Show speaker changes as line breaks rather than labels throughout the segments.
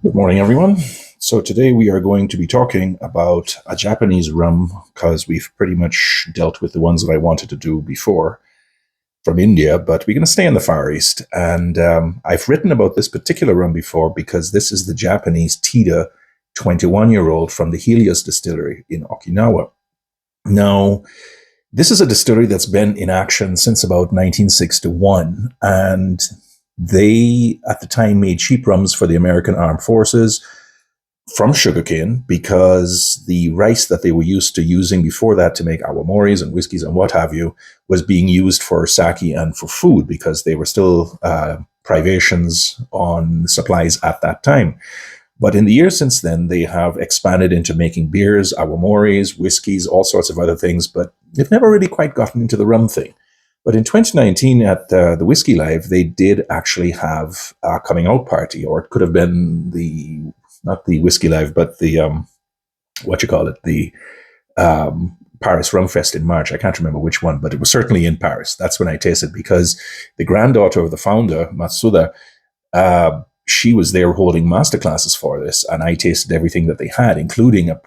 Good morning, everyone. So, today we are going to be talking about a Japanese rum because we've pretty much dealt with the ones that I wanted to do before from India, but we're going to stay in the Far East. And I've written about this particular rum before because this is the Japanese Teeda 21-year-old from the Helios Distillery in Okinawa. Now, this is a distillery that's been in action since about 1961, and they, at the time, made cheap rums for the American Armed Forces from sugarcane because the rice that they were used to using before that to make awamoris and whiskeys and what have you was being used for sake and for food because they were still privations on supplies at that time. But in the years since then, they have expanded into making beers, awamoris, whiskeys, all sorts of other things, but they've never really quite gotten into the rum thing. But in 2019 at the Whiskey Live, they did actually have a coming out party, or it could have been not the Whiskey Live, but the Paris Rum Fest in March. I can't remember which one, but it was certainly in Paris. That's when I tasted because the granddaughter of the founder, Matsuda, she was there holding masterclasses for this, and I tasted everything that they had, including a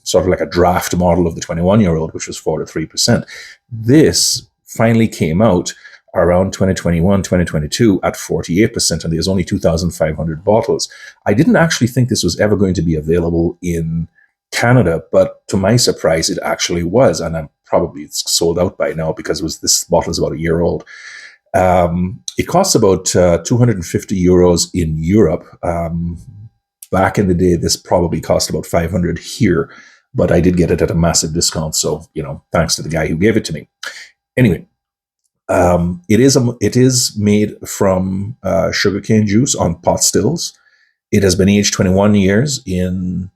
sort of like a draft model of the 21-year-old, which was 4 to 3%. This finally came out around 2021, 2022 at 48%, and there's only 2,500 bottles. I didn't actually think this was ever going to be available in Canada, but to my surprise, it actually was, and I'm probably it's sold out by now because this bottle is about a year old. It costs about 250 euros in Europe. Back in the day, this probably cost about 500 here, but I did get it at a massive discount. So, thanks to the guy who gave it to me. Anyway, it is made from sugarcane juice on pot stills. It has been aged 21 years in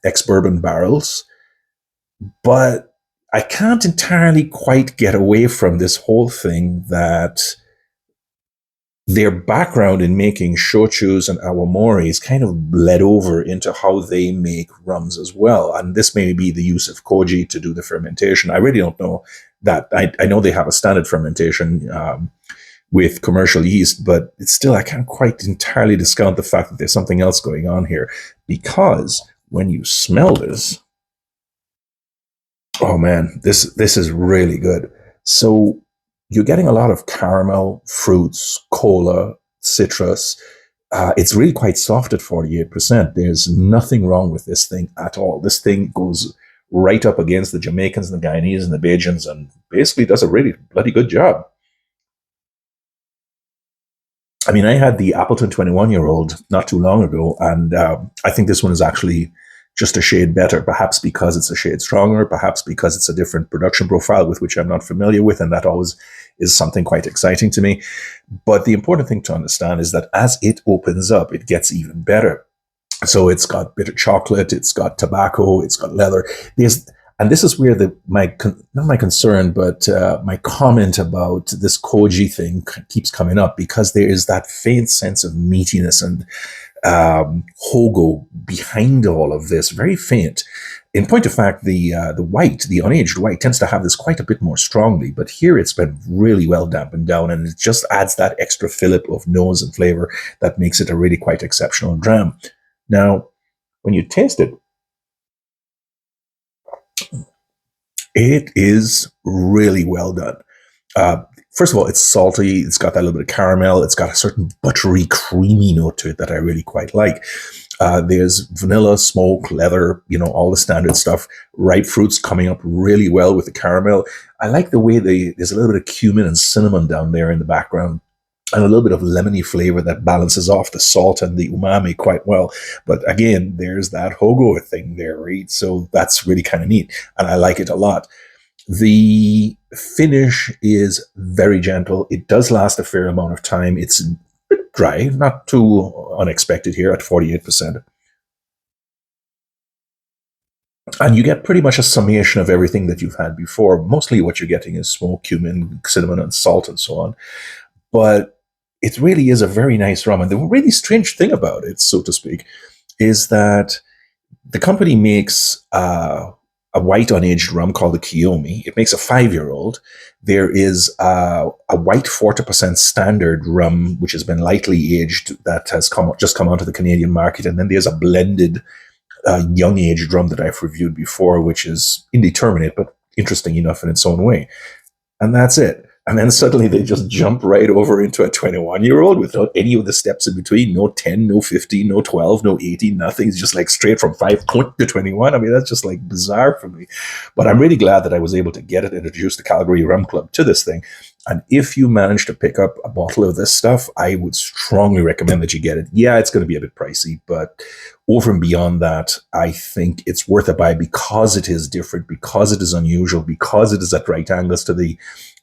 ex-bourbon barrels, but I can't entirely quite get away from this whole thing that their background in making shochus and awamoris kind of bled over into how they make rums as well. And this may be the use of koji to do the fermentation. I really don't know that. I know they have a standard fermentation with commercial yeast, but it's still, I can't quite entirely discount the fact that there's something else going on here, because when you smell this, oh man, this is really good. So you're getting a lot of caramel, fruits, cola, citrus. It's really quite soft at 48%. There's nothing wrong with this thing at all. This thing goes right up against the Jamaicans and the Guyanese and the Bajans and basically does a really bloody good job. I mean, I had the Appleton 21-year-old not too long ago, and I think this one is actually just a shade better, perhaps because it's a shade stronger, perhaps because it's a different production profile with which I'm not familiar with, and that always is something quite exciting to me. But the important thing to understand is that as it opens up, it gets even better. So it's got bitter chocolate, it's got tobacco, it's got leather. And this is where not my concern, but my comment about this koji thing keeps coming up, because there is that faint sense of meatiness and hogo behind all of this, very faint. In point of fact, the unaged white, tends to have this quite a bit more strongly, but here it's been really well dampened down, and it just adds that extra fillip of nose and flavor that makes it a really quite exceptional dram. Now, when you taste it, it is really well done. First of all, it's salty. It's got that little bit of caramel. It's got a certain buttery, creamy note to it that I really quite like. There's vanilla, smoke, leather, all the standard stuff. Ripe fruits coming up really well with the caramel. I like the way there's a little bit of cumin and cinnamon down there in the background, and a little bit of lemony flavor that balances off the salt and the umami quite well. But again, there's that hogo thing there, right? So that's really kind of neat, and I like it a lot. The finish is very gentle. It does last a fair amount of time. It's a bit dry, not too unexpected here at 48%. And you get pretty much a summation of everything that you've had before. Mostly what you're getting is smoke, cumin, cinnamon, and salt, and so on. But it really is a very nice rum. And the really strange thing about it, so to speak, is that the company makes a white unaged rum called the Kiyomi. It makes a 5-year-old. There is a white 40% standard rum, which has been lightly aged, that has just come onto the Canadian market. And then there's a blended young aged rum that I've reviewed before, which is indeterminate, but interesting enough in its own way. And that's it. And then suddenly they just jump right over into a 21-year-old without any of the steps in between. No 10, no 15, no 12, no 18, nothing. It's just like straight from 5 to 21. I mean, that's just like bizarre for me. But I'm really glad that I was able to get it, introduce the Calgary Rum Club to this thing. And if you manage to pick up a bottle of this stuff, I would strongly recommend that you get it. Yeah, it's going to be a bit pricey, but over and beyond that, I think it's worth a buy because it is different, because it is unusual, because it is at right angles to the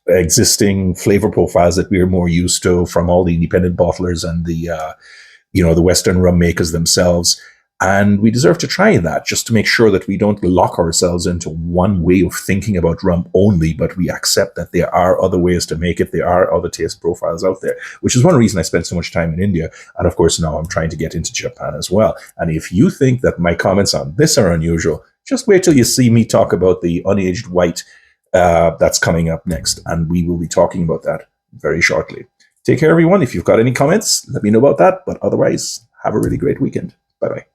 existing flavor profiles that we're more used to from all the independent bottlers and the Western rum makers themselves. And we deserve to try that just to make sure that we don't lock ourselves into one way of thinking about rum only, but we accept that there are other ways to make it. There are other taste profiles out there, which is one reason I spent so much time in India. And of course, now I'm trying to get into Japan as well. And if you think that my comments on this are unusual, just wait till you see me talk about the unaged white that's coming up next. And we will be talking about that very shortly. Take care, everyone. If you've got any comments, let me know about that. But otherwise, have a really great weekend. Bye-bye.